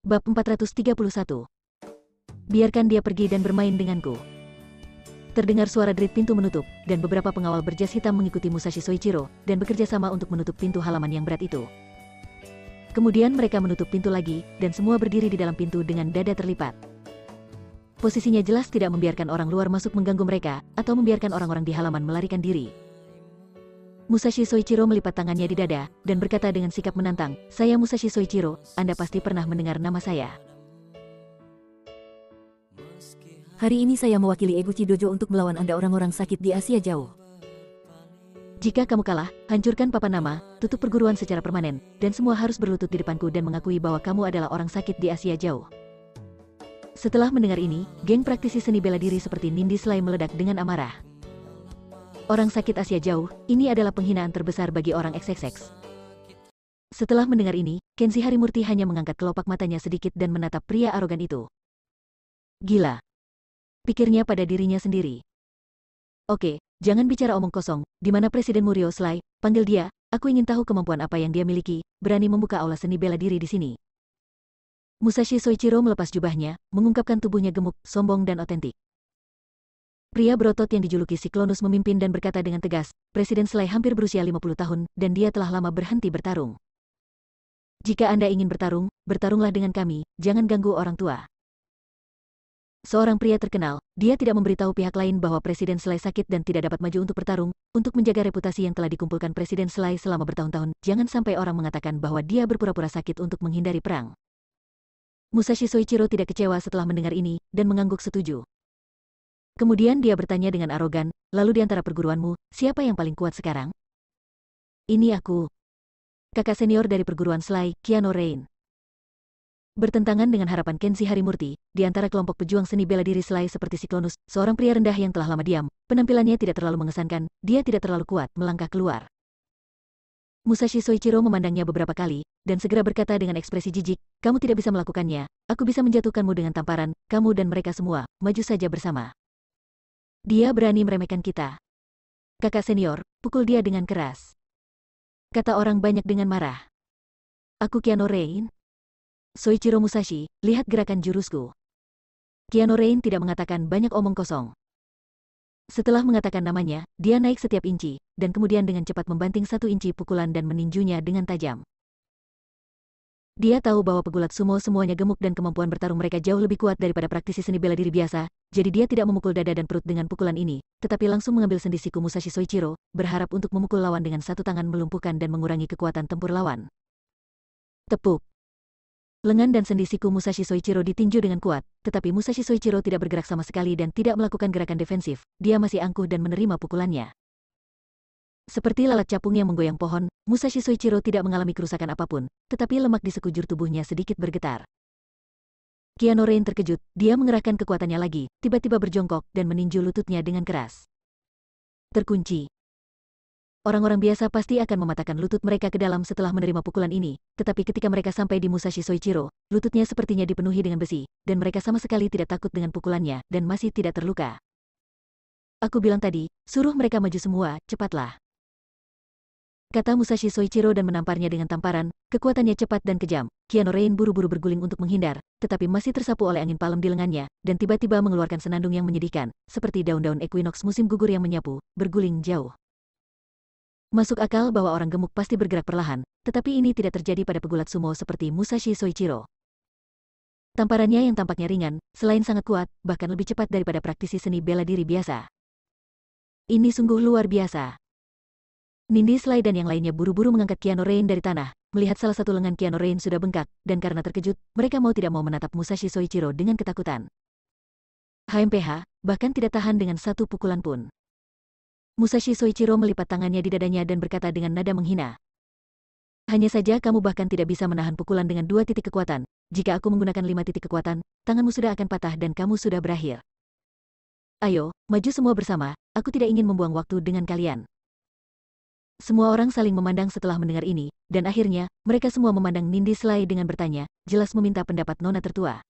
Bab 431. Biarkan dia pergi dan bermain denganku. Terdengar suara derit pintu menutup, dan beberapa pengawal berjas hitam mengikuti Musashi Soichiro, dan bekerja sama untuk menutup pintu halaman yang berat itu. Kemudian mereka menutup pintu lagi, dan semua berdiri di dalam pintu dengan dada terlipat. Posisinya jelas tidak membiarkan orang luar masuk mengganggu mereka, atau membiarkan orang-orang di halaman melarikan diri. Musashi Soichiro melipat tangannya di dada, dan berkata dengan sikap menantang, "Saya Musashi Soichiro, Anda pasti pernah mendengar nama saya. Hari ini saya mewakili Eguchi Dojo untuk melawan Anda orang-orang sakit di Asia Jauh. Jika kamu kalah, hancurkan papan nama, tutup perguruan secara permanen, dan semua harus berlutut di depanku dan mengakui bahwa kamu adalah orang sakit di Asia Jauh." Setelah mendengar ini, geng praktisi seni bela diri seperti Nindi Slay meledak dengan amarah. Orang sakit Asia Jauh, ini adalah penghinaan terbesar bagi orang XXX. Setelah mendengar ini, Kenshi Harimurti hanya mengangkat kelopak matanya sedikit dan menatap pria arogan itu. Gila. Pikirnya pada dirinya sendiri. Oke, jangan bicara omong kosong, di mana Presiden Murio Slay, panggil dia, aku ingin tahu kemampuan apa yang dia miliki, berani membuka aula seni bela diri di sini. Musashi Soichiro melepas jubahnya, mengungkapkan tubuhnya gemuk, sombong dan otentik. Pria berotot yang dijuluki Siklonus memimpin dan berkata dengan tegas, Presiden Slay hampir berusia 50 tahun, dan dia telah lama berhenti bertarung. Jika Anda ingin bertarung, bertarunglah dengan kami, jangan ganggu orang tua. Seorang pria terkenal, dia tidak memberitahu pihak lain bahwa Presiden Slay sakit dan tidak dapat maju untuk bertarung, untuk menjaga reputasi yang telah dikumpulkan Presiden Slay selama bertahun-tahun, jangan sampai orang mengatakan bahwa dia berpura-pura sakit untuk menghindari perang. Musashi Soichiro tidak kecewa setelah mendengar ini, dan mengangguk setuju. Kemudian dia bertanya dengan arogan, lalu di antara perguruanmu, siapa yang paling kuat sekarang? Ini aku. Kakak senior dari perguruan Slay, Keanu Rain. Bertentangan dengan harapan Kenshi Harimurti, di antara kelompok pejuang seni bela diri Slay seperti Siklonus, seorang pria rendah yang telah lama diam, penampilannya tidak terlalu mengesankan, dia tidak terlalu kuat melangkah keluar. Musashi Soichiro memandangnya beberapa kali, dan segera berkata dengan ekspresi jijik, kamu tidak bisa melakukannya, aku bisa menjatuhkanmu dengan tamparan, kamu dan mereka semua, maju saja bersama. Dia berani meremehkan kita. Kakak senior, pukul dia dengan keras. Kata orang banyak dengan marah. Aku Keanu Rain? Soichiro Musashi, lihat gerakan jurusku. Keanu Rain tidak mengatakan banyak omong kosong. Setelah mengatakan namanya, dia naik setiap inci, dan kemudian dengan cepat membanting 1 inci pukulan dan meninjunya dengan tajam. Dia tahu bahwa pegulat sumo semuanya gemuk dan kemampuan bertarung mereka jauh lebih kuat daripada praktisi seni bela diri biasa, jadi dia tidak memukul dada dan perut dengan pukulan ini, tetapi langsung mengambil sendi siku Musashi Soichiro, berharap untuk memukul lawan dengan satu tangan melumpuhkan dan mengurangi kekuatan tempur lawan. Tepuk. Lengan dan sendi siku Musashi Soichiro ditinju dengan kuat, tetapi Musashi Soichiro tidak bergerak sama sekali dan tidak melakukan gerakan defensif, dia masih angkuh dan menerima pukulannya. Seperti lalat capung yang menggoyang pohon, Musashi Soichiro tidak mengalami kerusakan apapun, tetapi lemak di sekujur tubuhnya sedikit bergetar. Keanu Rain terkejut, dia mengerahkan kekuatannya lagi, tiba-tiba berjongkok dan meninju lututnya dengan keras. Terkunci. Orang-orang biasa pasti akan mematahkan lutut mereka ke dalam setelah menerima pukulan ini, tetapi ketika mereka sampai di Musashi Soichiro, lututnya sepertinya dipenuhi dengan besi, dan mereka sama sekali tidak takut dengan pukulannya, dan masih tidak terluka. Aku bilang tadi, suruh mereka maju semua, cepatlah. Kata Musashi Soichiro dan menamparnya dengan tamparan, kekuatannya cepat dan kejam. Keanu Rain buru-buru berguling untuk menghindar, tetapi masih tersapu oleh angin palem di lengannya, dan tiba-tiba mengeluarkan senandung yang menyedihkan, seperti daun-daun equinox musim gugur yang menyapu, berguling jauh. Masuk akal bahwa orang gemuk pasti bergerak perlahan, tetapi ini tidak terjadi pada pegulat sumo seperti Musashi Soichiro. Tamparannya yang tampaknya ringan, selain sangat kuat, bahkan lebih cepat daripada praktisi seni bela diri biasa. Ini sungguh luar biasa. Nindi Slay dan yang lainnya buru-buru mengangkat Keanu Rain dari tanah, melihat salah satu lengan Keanu Rain sudah bengkak, dan karena terkejut, mereka mau tidak mau menatap Musashi Soichiro dengan ketakutan. HMPH, bahkan tidak tahan dengan satu pukulan pun. Musashi Soichiro melipat tangannya di dadanya dan berkata dengan nada menghina. Hanya saja kamu bahkan tidak bisa menahan pukulan dengan 2 titik kekuatan, jika aku menggunakan 5 titik kekuatan, tanganmu sudah akan patah dan kamu sudah berakhir. Ayo, maju semua bersama, aku tidak ingin membuang waktu dengan kalian. Semua orang saling memandang setelah mendengar ini, dan akhirnya, mereka semua memandang Nindi Slay dengan bertanya, jelas meminta pendapat nona tertua.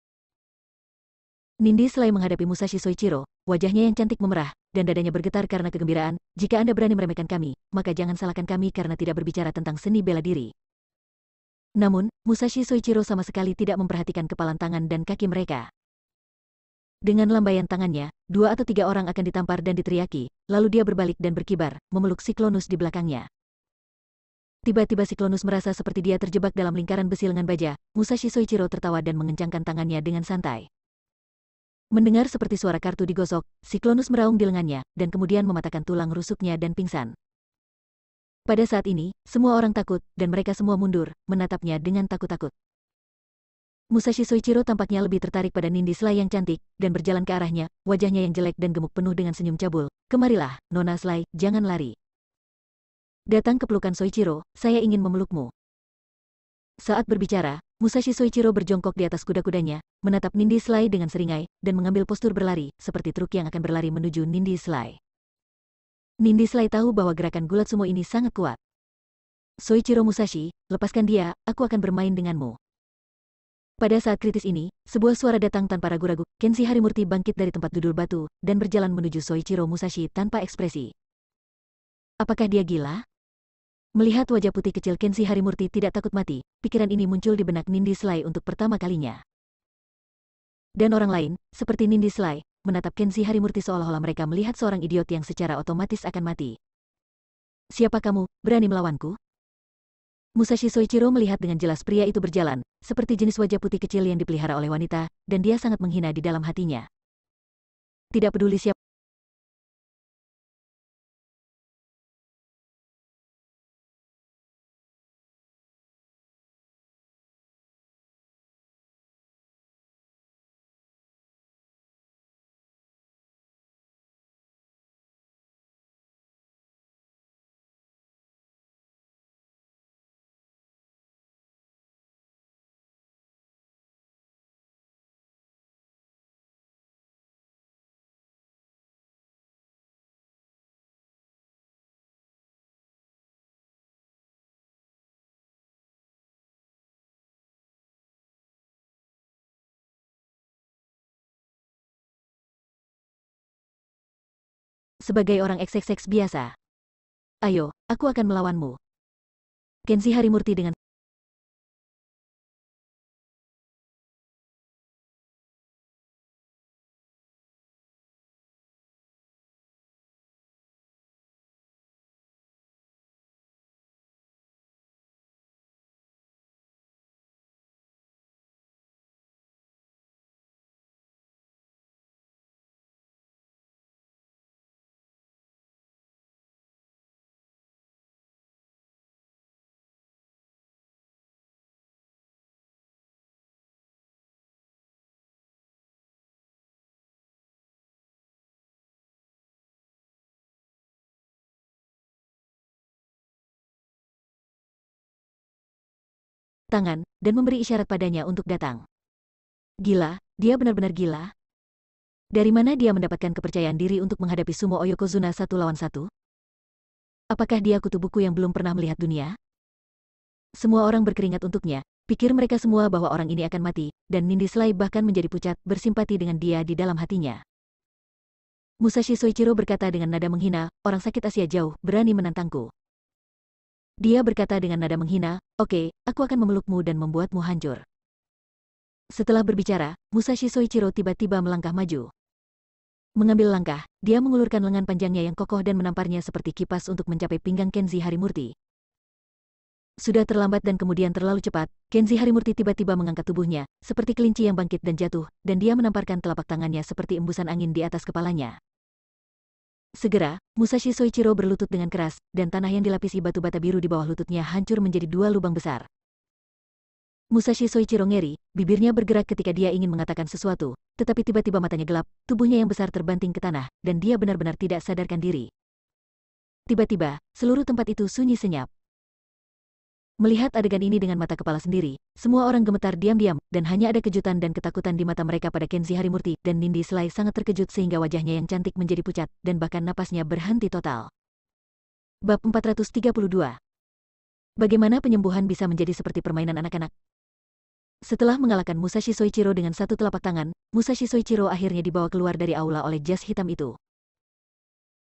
Nindi Slay menghadapi Musashi Soichiro, wajahnya yang cantik memerah, dan dadanya bergetar karena kegembiraan. Jika Anda berani meremehkan kami, maka jangan salahkan kami karena tidak berbicara tentang seni bela diri. Namun, Musashi Soichiro sama sekali tidak memperhatikan kepalan tangan dan kaki mereka. Dengan lambaian tangannya, 2 atau 3 orang akan ditampar dan diteriaki, lalu dia berbalik dan berkibar, memeluk Siklonus di belakangnya. Tiba-tiba Siklonus merasa seperti dia terjebak dalam lingkaran besi lengan baja. Musashi Soichiro tertawa dan mengencangkan tangannya dengan santai. Mendengar seperti suara kartu digosok, Siklonus meraung di lengannya, dan kemudian mematahkan tulang rusuknya dan pingsan. Pada saat ini, semua orang takut, dan mereka semua mundur, menatapnya dengan takut-takut. Musashi Soichiro tampaknya lebih tertarik pada Nindi Slay yang cantik, dan berjalan ke arahnya, wajahnya yang jelek dan gemuk penuh dengan senyum cabul. Kemarilah, Nona Slay, jangan lari. Datang ke pelukan Soichiro, saya ingin memelukmu. Saat berbicara, Musashi Soichiro berjongkok di atas kuda-kudanya, menatap Nindi Slay dengan seringai, dan mengambil postur berlari, seperti truk yang akan berlari menuju Nindi Slay. Nindi Slay tahu bahwa gerakan gulat sumo ini sangat kuat. Soichiro Musashi, lepaskan dia, aku akan bermain denganmu. Pada saat kritis ini, sebuah suara datang tanpa ragu-ragu. Kenshi Harimurti bangkit dari tempat duduk batu, dan berjalan menuju Soichiro Musashi tanpa ekspresi. Apakah dia gila? Melihat wajah putih kecil Kenshi Harimurti tidak takut mati, pikiran ini muncul di benak Nindi Slay untuk pertama kalinya. Dan orang lain, seperti Nindi Slay, menatap Kenshi Harimurti seolah-olah mereka melihat seorang idiot yang secara otomatis akan mati. Siapa kamu, berani melawanku? Musashi Soichiro melihat dengan jelas pria itu berjalan, seperti jenis wajah putih kecil yang dipelihara oleh wanita, dan dia sangat menghina di dalam hatinya. Tidak peduli siapa. Sebagai orang XXX biasa. Ayo, aku akan melawanmu. Kenshi Harimurti dengan tangan, dan memberi isyarat padanya untuk datang. Gila, dia benar-benar gila. Dari mana dia mendapatkan kepercayaan diri untuk menghadapi sumo Oyokozuna 1 lawan 1? Apakah dia kutu buku yang belum pernah melihat dunia? Semua orang berkeringat untuknya, pikir mereka semua bahwa orang ini akan mati, dan Nindi Slay bahkan menjadi pucat, bersimpati dengan dia di dalam hatinya. Musashi Soichiro berkata dengan nada menghina, orang sakit Asia jauh, berani menantangku. Dia berkata dengan nada menghina, oke, aku akan memelukmu dan membuatmu hancur. Setelah berbicara, Musashi Soichiro tiba-tiba melangkah maju. Mengambil langkah, dia mengulurkan lengan panjangnya yang kokoh dan menamparnya seperti kipas untuk mencapai pinggang Kenshi Harimurti. Sudah terlambat dan kemudian terlalu cepat, Kenshi Harimurti tiba-tiba mengangkat tubuhnya, seperti kelinci yang bangkit dan jatuh, dan dia menamparkan telapak tangannya seperti embusan angin di atas kepalanya. Segera, Musashi Soichiro berlutut dengan keras, dan tanah yang dilapisi batu bata biru di bawah lututnya hancur menjadi 2 lubang besar. Musashi Soichiro ngeri, bibirnya bergerak ketika dia ingin mengatakan sesuatu, tetapi tiba-tiba matanya gelap, tubuhnya yang besar terbanting ke tanah, dan dia benar-benar tidak sadarkan diri. Tiba-tiba, seluruh tempat itu sunyi senyap. Melihat adegan ini dengan mata kepala sendiri, semua orang gemetar diam-diam, dan hanya ada kejutan dan ketakutan di mata mereka pada Kenshi Harimurti, dan Nindi Slay sangat terkejut sehingga wajahnya yang cantik menjadi pucat, dan bahkan napasnya berhenti total. Bab 432. Bagaimana penyembuhan bisa menjadi seperti permainan anak-anak? Setelah mengalahkan Musashi Soichiro dengan 1 telapak tangan, Musashi Soichiro akhirnya dibawa keluar dari aula oleh jas hitam itu.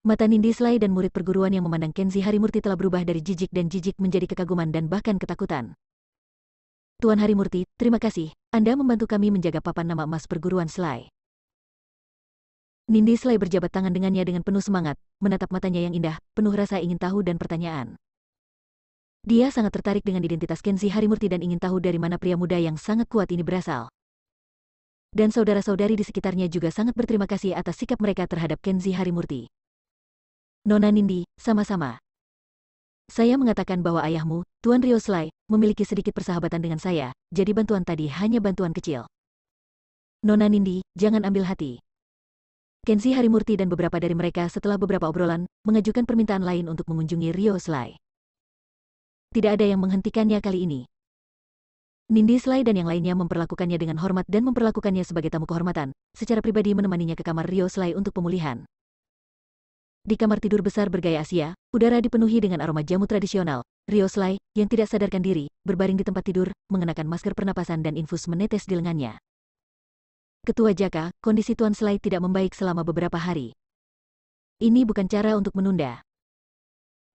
Mata Nindi Slay dan murid perguruan yang memandang Kenshi Harimurti telah berubah dari jijik dan jijik menjadi kekaguman dan bahkan ketakutan. Tuan Harimurti, terima kasih. Anda membantu kami menjaga papan nama emas perguruan Sly. Nindi Sly berjabat tangan dengannya dengan penuh semangat, menatap matanya yang indah, penuh rasa ingin tahu dan pertanyaan. Dia sangat tertarik dengan identitas Kenzi Harimurti dan ingin tahu dari mana pria muda yang sangat kuat ini berasal. Dan saudara-saudari di sekitarnya juga sangat berterima kasih atas sikap mereka terhadap Kenzi Harimurti. Nona Nindi, sama-sama. Saya mengatakan bahwa ayahmu, Tuan Rio Sly, memiliki sedikit persahabatan dengan saya, jadi bantuan tadi hanya bantuan kecil. Nona Nindi, jangan ambil hati. Kenzi Harimurti dan beberapa dari mereka setelah beberapa obrolan, mengajukan permintaan lain untuk mengunjungi Rio Sly. Tidak ada yang menghentikannya kali ini. Nindi Sly dan yang lainnya memperlakukannya dengan hormat dan memperlakukannya sebagai tamu kehormatan, secara pribadi menemaninya ke kamar Rio Sly untuk pemulihan. Di kamar tidur besar bergaya Asia, udara dipenuhi dengan aroma jamu tradisional. Rio Sly, yang tidak sadarkan diri, berbaring di tempat tidur, mengenakan masker pernapasan dan infus menetes di lengannya. Ketua Jaka, kondisi Tuan Sly tidak membaik selama beberapa hari. Ini bukan cara untuk menunda.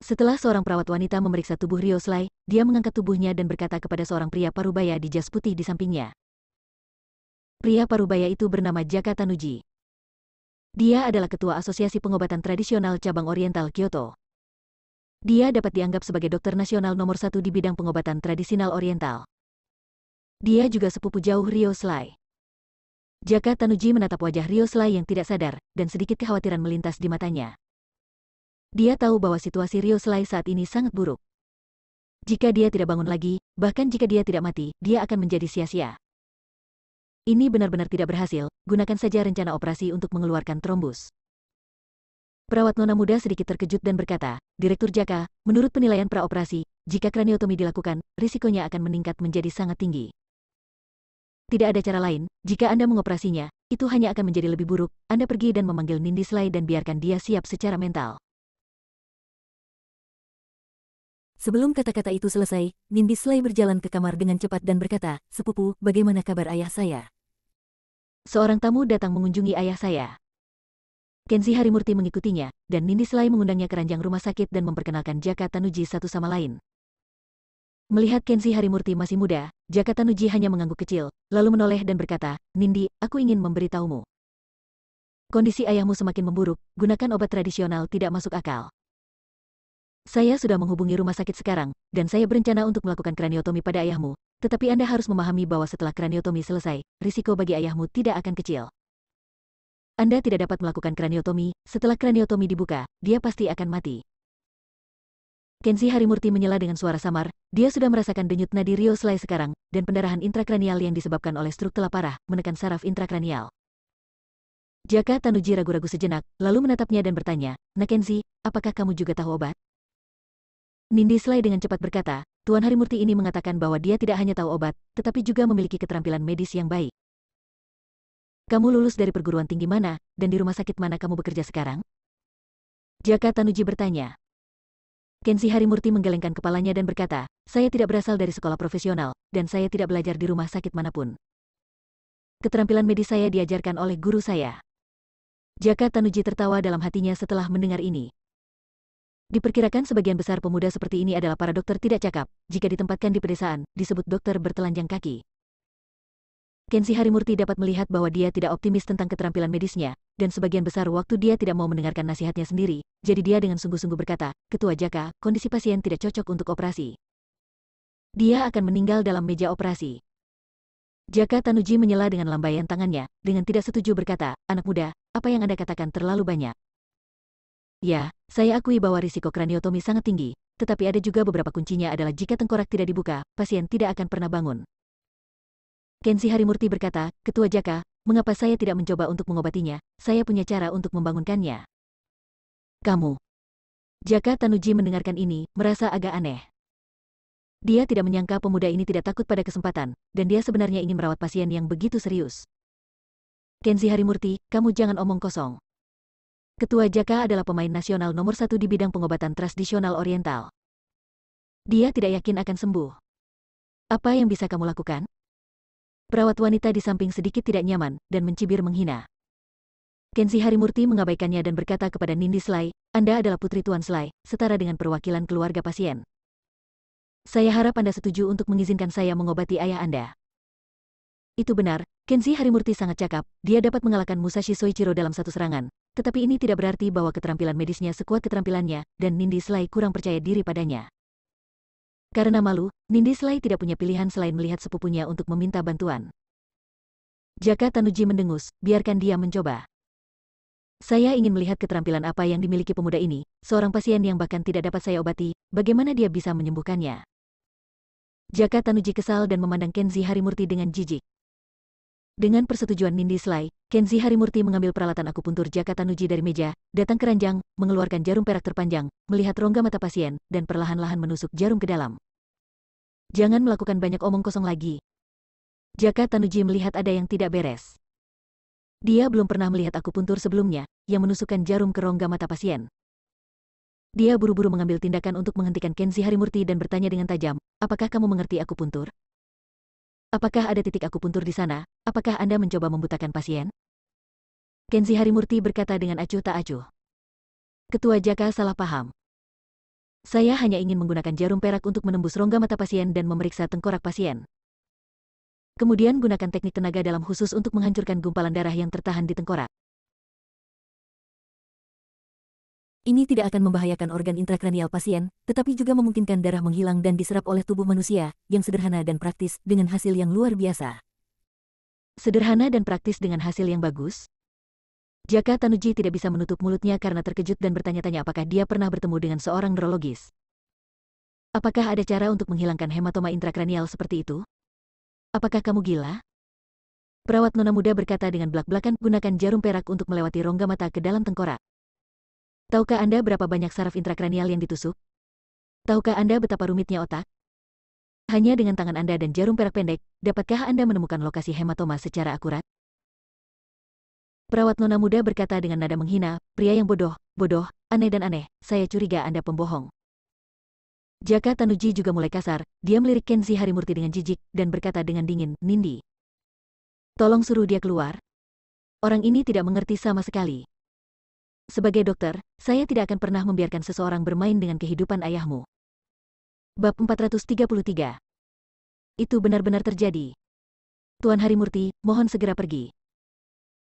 Setelah seorang perawat wanita memeriksa tubuh Rio Sly, dia mengangkat tubuhnya dan berkata kepada seorang pria parubaya di jas putih di sampingnya. Pria parubaya itu bernama Jaka Tanuji. Dia adalah ketua Asosiasi Pengobatan Tradisional Cabang Oriental Kyoto. Dia dapat dianggap sebagai dokter nasional nomor 1 di bidang pengobatan tradisional Oriental. Dia juga sepupu jauh Rio Sly. Jaka Tanuji menatap wajah Rio Sly yang tidak sadar, dan sedikit kekhawatiran melintas di matanya. Dia tahu bahwa situasi Rio Sly saat ini sangat buruk. Jika dia tidak bangun lagi, bahkan jika dia tidak mati, dia akan menjadi sia-sia. Ini benar-benar tidak berhasil, gunakan saja rencana operasi untuk mengeluarkan trombus. Perawat nona muda sedikit terkejut dan berkata, Direktur Jaka, menurut penilaian praoperasi, jika kraniotomi dilakukan, risikonya akan meningkat menjadi sangat tinggi. Tidak ada cara lain, jika Anda mengoperasinya, itu hanya akan menjadi lebih buruk. Anda pergi dan memanggil Nindi Sly dan biarkan dia siap secara mental. Sebelum kata-kata itu selesai, Nindi Sly berjalan ke kamar dengan cepat dan berkata, Sepupu, bagaimana kabar ayah saya? Seorang tamu datang mengunjungi ayah saya. Kenzi Harimurti mengikutinya, dan Nindi Sly mengundangnya ke ranjang rumah sakit dan memperkenalkan Jaka Tanuji satu sama lain. Melihat Kenzi Harimurti masih muda, Jaka Tanuji hanya mengangguk kecil, lalu menoleh dan berkata, Nindi, aku ingin memberitahumu. Kondisi ayahmu semakin memburuk, gunakan obat tradisional tidak masuk akal. Saya sudah menghubungi rumah sakit sekarang, dan saya berencana untuk melakukan kraniotomi pada ayahmu, tetapi Anda harus memahami bahwa setelah kraniotomi selesai, risiko bagi ayahmu tidak akan kecil. Anda tidak dapat melakukan kraniotomi, setelah kraniotomi dibuka, dia pasti akan mati. Kenzi Harimurti menyela dengan suara samar, dia sudah merasakan denyut nadi Rio Sly sekarang, dan pendarahan intrakranial yang disebabkan oleh struk telah parah, menekan saraf intrakranial. Jaka Tanuji ragu-ragu sejenak, lalu menatapnya dan bertanya, Nak Kenzi, apakah kamu juga tahu obat? Nindi Sly dengan cepat berkata, Tuan Harimurti ini mengatakan bahwa dia tidak hanya tahu obat, tetapi juga memiliki keterampilan medis yang baik. Kamu lulus dari perguruan tinggi mana, dan di rumah sakit mana kamu bekerja sekarang? Jaka Tanuji bertanya. Kenzi Harimurti menggelengkan kepalanya dan berkata, saya tidak berasal dari sekolah profesional, dan saya tidak belajar di rumah sakit manapun. Keterampilan medis saya diajarkan oleh guru saya. Jaka Tanuji tertawa dalam hatinya setelah mendengar ini. Diperkirakan sebagian besar pemuda seperti ini adalah para dokter tidak cakap, jika ditempatkan di pedesaan, disebut dokter bertelanjang kaki. Kenzi Harimurti dapat melihat bahwa dia tidak optimis tentang keterampilan medisnya, dan sebagian besar waktu dia tidak mau mendengarkan nasihatnya sendiri, jadi dia dengan sungguh-sungguh berkata, Ketua Jaka, kondisi pasien tidak cocok untuk operasi. Dia akan meninggal dalam meja operasi. Jaka Tanuji menyela dengan lambaian tangannya, dengan tidak setuju berkata, anak muda, apa yang Anda katakan terlalu banyak. Ya, saya akui bahwa risiko kraniotomi sangat tinggi, tetapi ada juga beberapa kuncinya adalah jika tengkorak tidak dibuka, pasien tidak akan pernah bangun. Kenzi Harimurti berkata, Ketua Jaka, mengapa saya tidak mencoba untuk mengobatinya? Saya punya cara untuk membangunkannya. Kamu. Jaka Tanuji mendengarkan ini, merasa agak aneh. Dia tidak menyangka pemuda ini tidak takut pada kesempatan, dan dia sebenarnya ingin merawat pasien yang begitu serius. Kenzi Harimurti, kamu jangan omong kosong. Ketua Jaka adalah pemain nasional nomor 1 di bidang pengobatan tradisional Oriental. Dia tidak yakin akan sembuh. Apa yang bisa kamu lakukan? Perawat wanita di samping sedikit tidak nyaman, dan mencibir menghina. Kenzi Harimurti mengabaikannya dan berkata kepada Nindi Sly, Anda adalah putri Tuan Sly, setara dengan perwakilan keluarga pasien. Saya harap Anda setuju untuk mengizinkan saya mengobati ayah Anda. Itu benar, Kenji Harimurti sangat cakap, dia dapat mengalahkan Musashi Soichiro dalam satu serangan. Tetapi ini tidak berarti bahwa keterampilan medisnya sekuat keterampilannya, dan Nindi Sly kurang percaya diri padanya. Karena malu, Nindi Sly tidak punya pilihan selain melihat sepupunya untuk meminta bantuan. Jaka Tanuji mendengus, biarkan dia mencoba. Saya ingin melihat keterampilan apa yang dimiliki pemuda ini, seorang pasien yang bahkan tidak dapat saya obati, bagaimana dia bisa menyembuhkannya. Jaka Tanuji kesal dan memandang Kenji Harimurti dengan jijik. Dengan persetujuan Nindi Sly, Kenji Harimurti mengambil peralatan akupuntur Jaka Tanuji dari meja, datang ke ranjang, mengeluarkan jarum perak terpanjang, melihat rongga mata pasien, dan perlahan-lahan menusuk jarum ke dalam. Jangan melakukan banyak omong kosong lagi. Jaka Tanuji melihat ada yang tidak beres. Dia belum pernah melihat akupuntur sebelumnya, yang menusukkan jarum ke rongga mata pasien. Dia buru-buru mengambil tindakan untuk menghentikan Kenji Harimurti dan bertanya dengan tajam, apakah kamu mengerti akupuntur? Apakah ada titik akupuntur di sana? Apakah Anda mencoba membutakan pasien? Kenji Harimurti berkata dengan acuh tak acuh. Ketua Jaka salah paham. Saya hanya ingin menggunakan jarum perak untuk menembus rongga mata pasien dan memeriksa tengkorak pasien. Kemudian gunakan teknik tenaga dalam khusus untuk menghancurkan gumpalan darah yang tertahan di tengkorak. Ini tidak akan membahayakan organ intrakranial pasien, tetapi juga memungkinkan darah menghilang dan diserap oleh tubuh manusia, yang sederhana dan praktis dengan hasil yang luar biasa. Sederhana dan praktis dengan hasil yang bagus? Jaka Tanuji tidak bisa menutup mulutnya karena terkejut dan bertanya-tanya apakah dia pernah bertemu dengan seorang neurologis. Apakah ada cara untuk menghilangkan hematoma intrakranial seperti itu? Apakah kamu gila? Perawat nona muda berkata dengan belak-belakan, gunakan jarum perak untuk melewati rongga mata ke dalam tengkorak. Tahukah Anda berapa banyak saraf intrakranial yang ditusuk? Tahukah Anda betapa rumitnya otak? Hanya dengan tangan Anda dan jarum perak pendek, dapatkah Anda menemukan lokasi hematoma secara akurat? Perawat nona muda berkata dengan nada menghina, pria yang bodoh, aneh dan aneh, saya curiga Anda pembohong. Jaka Tanuji juga mulai kasar, dia melirik Kenji Harimurti dengan jijik, dan berkata dengan dingin, Nindi. Tolong suruh dia keluar. Orang ini tidak mengerti sama sekali. Sebagai dokter, saya tidak akan pernah membiarkan seseorang bermain dengan kehidupan ayahmu. Bab 433. Itu benar-benar terjadi. Tuan Harimurti, mohon segera pergi.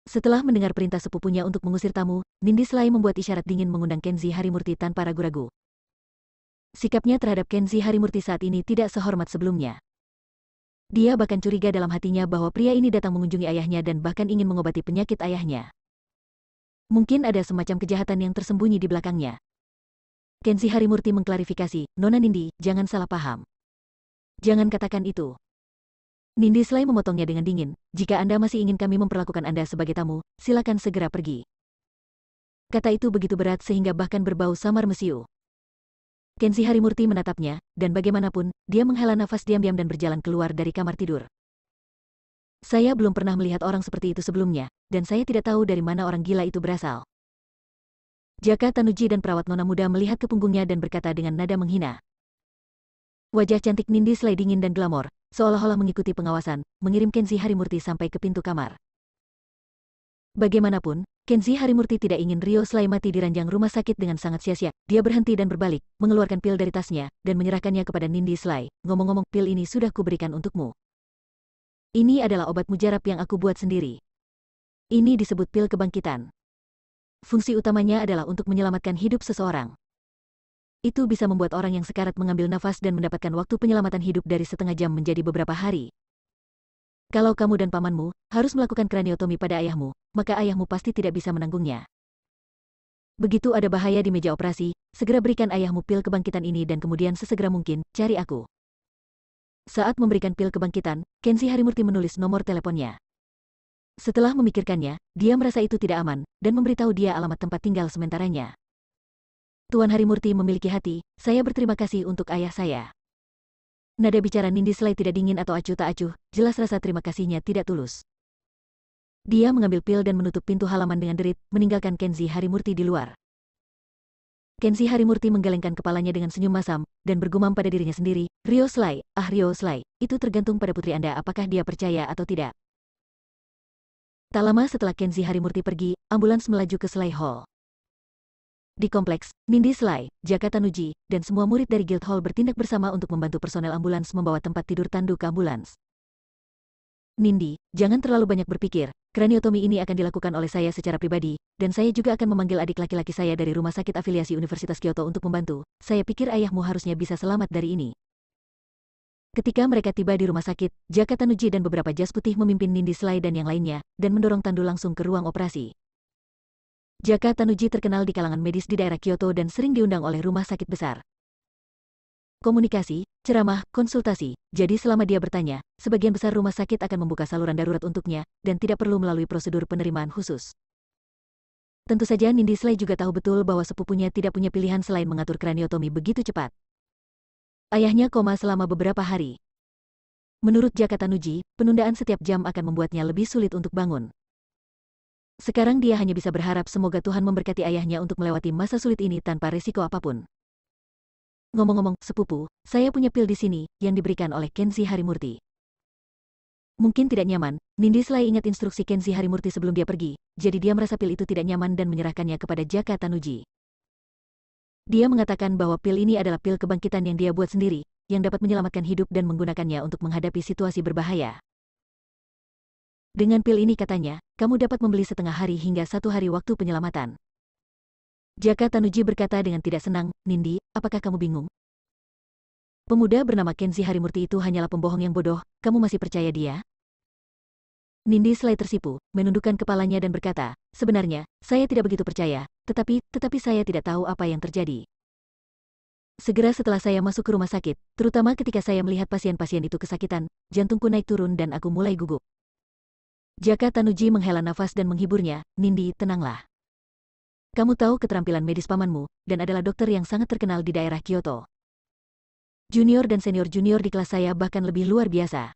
Setelah mendengar perintah sepupunya untuk mengusir tamu, Nindi Sly membuat isyarat dingin mengundang Kenji Harimurti tanpa ragu-ragu. Sikapnya terhadap Kenji Harimurti saat ini tidak sehormat sebelumnya. Dia bahkan curiga dalam hatinya bahwa pria ini datang mengunjungi ayahnya dan bahkan ingin mengobati penyakit ayahnya. Mungkin ada semacam kejahatan yang tersembunyi di belakangnya. Kenji Harimurti mengklarifikasi, Nona Nindi, jangan salah paham. Jangan katakan itu. Nindi Sly memotongnya dengan dingin, jika Anda masih ingin kami memperlakukan Anda sebagai tamu, silakan segera pergi. Kata itu begitu berat sehingga bahkan berbau samar mesiu. Kenji Harimurti menatapnya, dan bagaimanapun, dia menghela nafas diam-diam dan berjalan keluar dari kamar tidur. Saya belum pernah melihat orang seperti itu sebelumnya, dan saya tidak tahu dari mana orang gila itu berasal. Jaka Tanuji dan perawat nona muda melihat ke punggungnya dan berkata dengan nada menghina. Wajah cantik Nindi Sly dingin dan glamor, seolah-olah mengikuti pengawasan, mengirim Kenji Harimurti sampai ke pintu kamar. Bagaimanapun, Kenji Harimurti tidak ingin Ryo Sly mati di ranjang rumah sakit dengan sangat sia-sia. Dia berhenti dan berbalik, mengeluarkan pil dari tasnya, dan menyerahkannya kepada Nindi Sly. Ngomong-ngomong, pil ini sudah kuberikan untukmu. Ini adalah obat mujarab yang aku buat sendiri. Ini disebut pil kebangkitan. Fungsi utamanya adalah untuk menyelamatkan hidup seseorang. Itu bisa membuat orang yang sekarat mengambil nafas dan mendapatkan waktu penyelamatan hidup dari setengah jam menjadi beberapa hari. Kalau kamu dan pamanmu harus melakukan kraniotomi pada ayahmu, maka ayahmu pasti tidak bisa menanggungnya. Begitu ada bahaya di meja operasi, segera berikan ayahmu pil kebangkitan ini dan kemudian sesegera mungkin, cari aku. Saat memberikan pil kebangkitan, Kenji Harimurti menulis nomor teleponnya. Setelah memikirkannya, dia merasa itu tidak aman, dan memberitahu dia alamat tempat tinggal sementaranya. Tuan Harimurti memiliki hati, saya berterima kasih untuk ayah saya. Nada bicara Nindi Sly tidak dingin atau acuh tak acuh, jelas rasa terima kasihnya tidak tulus. Dia mengambil pil dan menutup pintu halaman dengan derit, meninggalkan Kenji Harimurti di luar. Kenji Harimurti menggelengkan kepalanya dengan senyum masam, dan bergumam pada dirinya sendiri, Ryo Sly, Ryo Sly, itu tergantung pada putri Anda apakah dia percaya atau tidak. Tak lama setelah Kenji Harimurti pergi, ambulans melaju ke Sly Hall. Di kompleks, Nindi Slay, Jaka Tanuji, dan semua murid dari Guild Hall bertindak bersama untuk membantu personel ambulans membawa tempat tidur Tandu ke ambulans. Nindi, jangan terlalu banyak berpikir. Kraniotomi ini akan dilakukan oleh saya secara pribadi, dan saya juga akan memanggil adik laki-laki saya dari rumah sakit afiliasi Universitas Kyoto untuk membantu. Saya pikir ayahmu harusnya bisa selamat dari ini. Ketika mereka tiba di rumah sakit, Jaka Tanuji dan beberapa jas putih memimpin Nindi Slay dan yang lainnya, dan mendorong Tandu langsung ke ruang operasi. Jaka Tanuji terkenal di kalangan medis di daerah Kyoto dan sering diundang oleh rumah sakit besar. Komunikasi, ceramah, konsultasi. Jadi selama dia bertanya, sebagian besar rumah sakit akan membuka saluran darurat untuknya, dan tidak perlu melalui prosedur penerimaan khusus. Tentu saja Nindi Slay juga tahu betul bahwa sepupunya tidak punya pilihan selain mengatur kraniotomi begitu cepat. Ayahnya koma selama beberapa hari. Menurut Jaka Tanuji, penundaan setiap jam akan membuatnya lebih sulit untuk bangun. Sekarang dia hanya bisa berharap semoga Tuhan memberkati ayahnya untuk melewati masa sulit ini tanpa resiko apapun. Ngomong-ngomong, sepupu, saya punya pil di sini, yang diberikan oleh Kenshi Harimurti. Mungkin tidak nyaman, Nindi Slay ingat instruksi Kenshi Harimurti sebelum dia pergi, jadi dia merasa pil itu tidak nyaman dan menyerahkannya kepada Jaka Tanuji. Dia mengatakan bahwa pil ini adalah pil kebangkitan yang dia buat sendiri, yang dapat menyelamatkan hidup dan menggunakannya untuk menghadapi situasi berbahaya. Dengan pil ini katanya, kamu dapat membeli setengah hari hingga 1 hari waktu penyelamatan. Jaka Tanuji berkata dengan tidak senang, Nindi, apakah kamu bingung? Pemuda bernama Kenshi Harimurti itu hanyalah pembohong yang bodoh, kamu masih percaya dia? Nindi Slay tersipu, menundukkan kepalanya dan berkata, sebenarnya, saya tidak begitu percaya, tetapi saya tidak tahu apa yang terjadi. Segera setelah saya masuk ke rumah sakit, terutama ketika saya melihat pasien-pasien itu kesakitan, jantungku naik turun dan aku mulai gugup. Jaka Tanuji menghela nafas dan menghiburnya, Nindi, tenanglah. Kamu tahu keterampilan medis pamanmu, dan adalah dokter yang sangat terkenal di daerah Kyoto. Junior dan senior junior di kelas saya bahkan lebih luar biasa.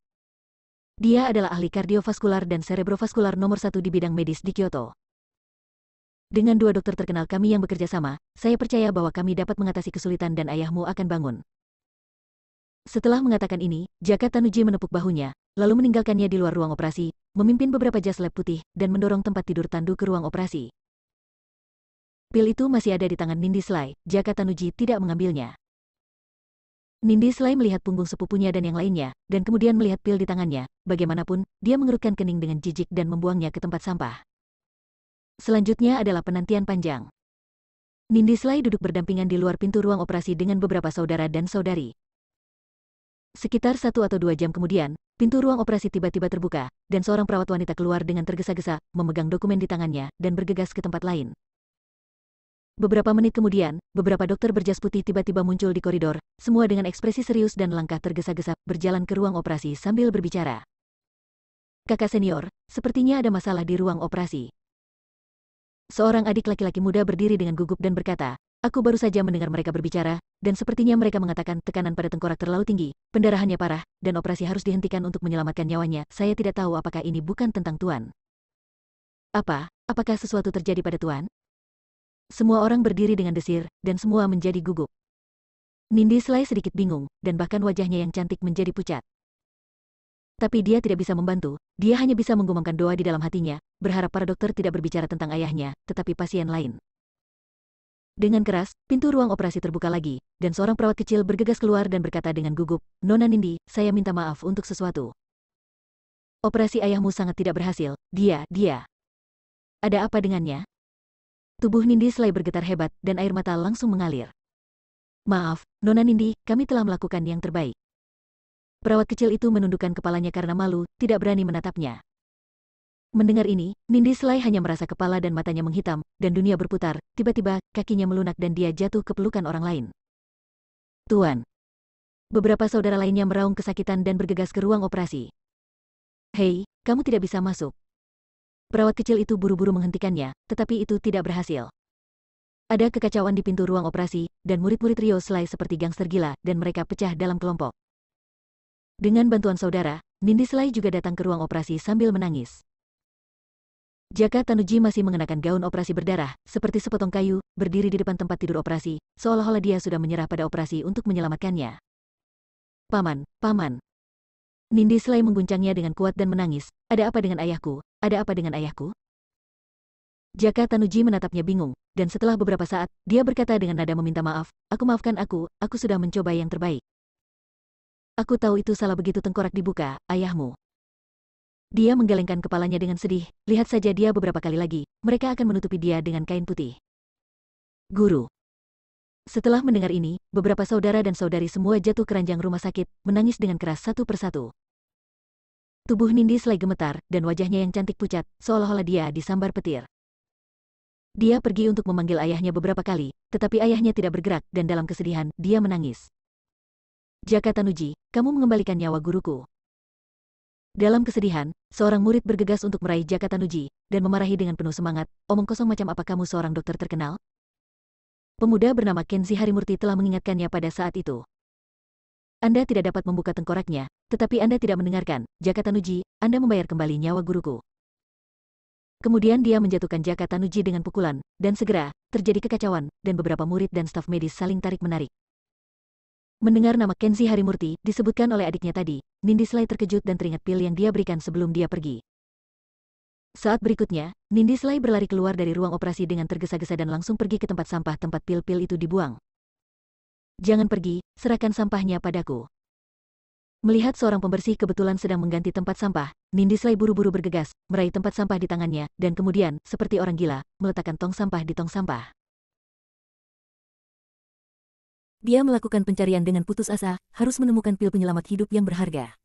Dia adalah ahli kardiovaskular dan cerebrovaskular nomor 1 di bidang medis di Kyoto. Dengan 2 dokter terkenal kami yang bekerja sama, saya percaya bahwa kami dapat mengatasi kesulitan dan ayahmu akan bangun. Setelah mengatakan ini, Jaka Tanuji menepuk bahunya, lalu meninggalkannya di luar ruang operasi, memimpin beberapa jas lab putih, dan mendorong tempat tidur Tandu ke ruang operasi. Pil itu masih ada di tangan Nindi Slay, Jaka Tanuji tidak mengambilnya. Nindi Slay melihat punggung sepupunya dan yang lainnya, dan kemudian melihat pil di tangannya, bagaimanapun, dia mengerutkan kening dengan jijik dan membuangnya ke tempat sampah. Selanjutnya adalah penantian panjang. Nindi Slay duduk berdampingan di luar pintu ruang operasi dengan beberapa saudara dan saudari. Sekitar 1 atau 2 jam kemudian, pintu ruang operasi tiba-tiba terbuka, dan seorang perawat wanita keluar dengan tergesa-gesa, memegang dokumen di tangannya, dan bergegas ke tempat lain. Beberapa menit kemudian, beberapa dokter berjas putih tiba-tiba muncul di koridor, semua dengan ekspresi serius dan langkah tergesa-gesa, berjalan ke ruang operasi sambil berbicara. Kakak senior, sepertinya ada masalah di ruang operasi. Seorang adik laki-laki muda berdiri dengan gugup dan berkata, aku baru saja mendengar mereka berbicara, dan sepertinya mereka mengatakan tekanan pada tengkorak terlalu tinggi, pendarahannya parah, dan operasi harus dihentikan untuk menyelamatkan nyawanya. Saya tidak tahu apakah ini bukan tentang Tuan. Apakah sesuatu terjadi pada Tuan? Semua orang berdiri dengan desir, dan semua menjadi gugup. Nindi Slay sedikit bingung, dan bahkan wajahnya yang cantik menjadi pucat. Tapi dia tidak bisa membantu, dia hanya bisa menggumamkan doa di dalam hatinya, berharap para dokter tidak berbicara tentang ayahnya, tetapi pasien lain. Dengan keras, pintu ruang operasi terbuka lagi, dan seorang perawat kecil bergegas keluar dan berkata dengan gugup, Nona Nindi, saya minta maaf untuk sesuatu. Operasi ayahmu sangat tidak berhasil, dia. Ada apa dengannya? Tubuh Nindi Slay bergetar hebat, dan air mata langsung mengalir. Maaf, Nona Nindi, kami telah melakukan yang terbaik. Perawat kecil itu menundukkan kepalanya karena malu, tidak berani menatapnya. Mendengar ini, Nindi Slay hanya merasa kepala dan matanya menghitam, dan dunia berputar, tiba-tiba, kakinya melunak dan dia jatuh ke pelukan orang lain. Tuan. Beberapa saudara lainnya meraung kesakitan dan bergegas ke ruang operasi. Hei, kamu tidak bisa masuk. Perawat kecil itu buru-buru menghentikannya, tetapi itu tidak berhasil. Ada kekacauan di pintu ruang operasi, dan murid-murid Rio Slay seperti gangster gila, dan mereka pecah dalam kelompok. Dengan bantuan saudara, Nindi Slay juga datang ke ruang operasi sambil menangis. Jaka Tanuji masih mengenakan gaun operasi berdarah, seperti sepotong kayu, berdiri di depan tempat tidur operasi, seolah-olah dia sudah menyerah pada operasi untuk menyelamatkannya. Paman. Nindi Slay mengguncangnya dengan kuat dan menangis, ada apa dengan ayahku? Ada apa dengan ayahku? Jaka Tanuji menatapnya bingung, dan setelah beberapa saat, dia berkata dengan nada meminta maaf, maafkan aku sudah mencoba yang terbaik. Aku tahu itu salah begitu tengkorak dibuka, ayahmu. Dia menggelengkan kepalanya dengan sedih, lihat saja dia beberapa kali lagi, mereka akan menutupi dia dengan kain putih. Guru. Setelah mendengar ini, beberapa saudara dan saudari semua jatuh ke ranjang rumah sakit, menangis dengan keras satu persatu. Tubuh Nindi Slay gemetar, dan wajahnya yang cantik pucat, seolah-olah dia disambar petir. Dia pergi untuk memanggil ayahnya beberapa kali, tetapi ayahnya tidak bergerak, dan dalam kesedihan, dia menangis. Jaka Tanuji, kamu mengembalikan nyawa guruku. Dalam kesedihan, seorang murid bergegas untuk meraih Jaka Tanuji, dan memarahi dengan penuh semangat, omong kosong macam apa kamu seorang dokter terkenal? Pemuda bernama Kenzi Harimurti telah mengingatkannya pada saat itu. Anda tidak dapat membuka tengkoraknya, tetapi Anda tidak mendengarkan, Jaka Tanuji, Anda membayar kembali nyawa guruku. Kemudian dia menjatuhkan Jaka Tanuji dengan pukulan, dan segera, terjadi kekacauan, dan beberapa murid dan staf medis saling tarik-menarik. Mendengar nama Kenzi Harimurti disebutkan oleh adiknya tadi, Nindi Slay terkejut dan teringat pil yang dia berikan sebelum dia pergi. Saat berikutnya, Nindi Slay berlari keluar dari ruang operasi dengan tergesa-gesa dan langsung pergi ke tempat sampah tempat pil-pil itu dibuang. Jangan pergi, serahkan sampahnya padaku. Melihat seorang pembersih kebetulan sedang mengganti tempat sampah, Nindi Slay buru-buru bergegas, meraih tempat sampah di tangannya, dan kemudian, seperti orang gila, meletakkan tong sampah di tong sampah. Dia melakukan pencarian dengan putus asa, harus menemukan pil penyelamat hidup yang berharga.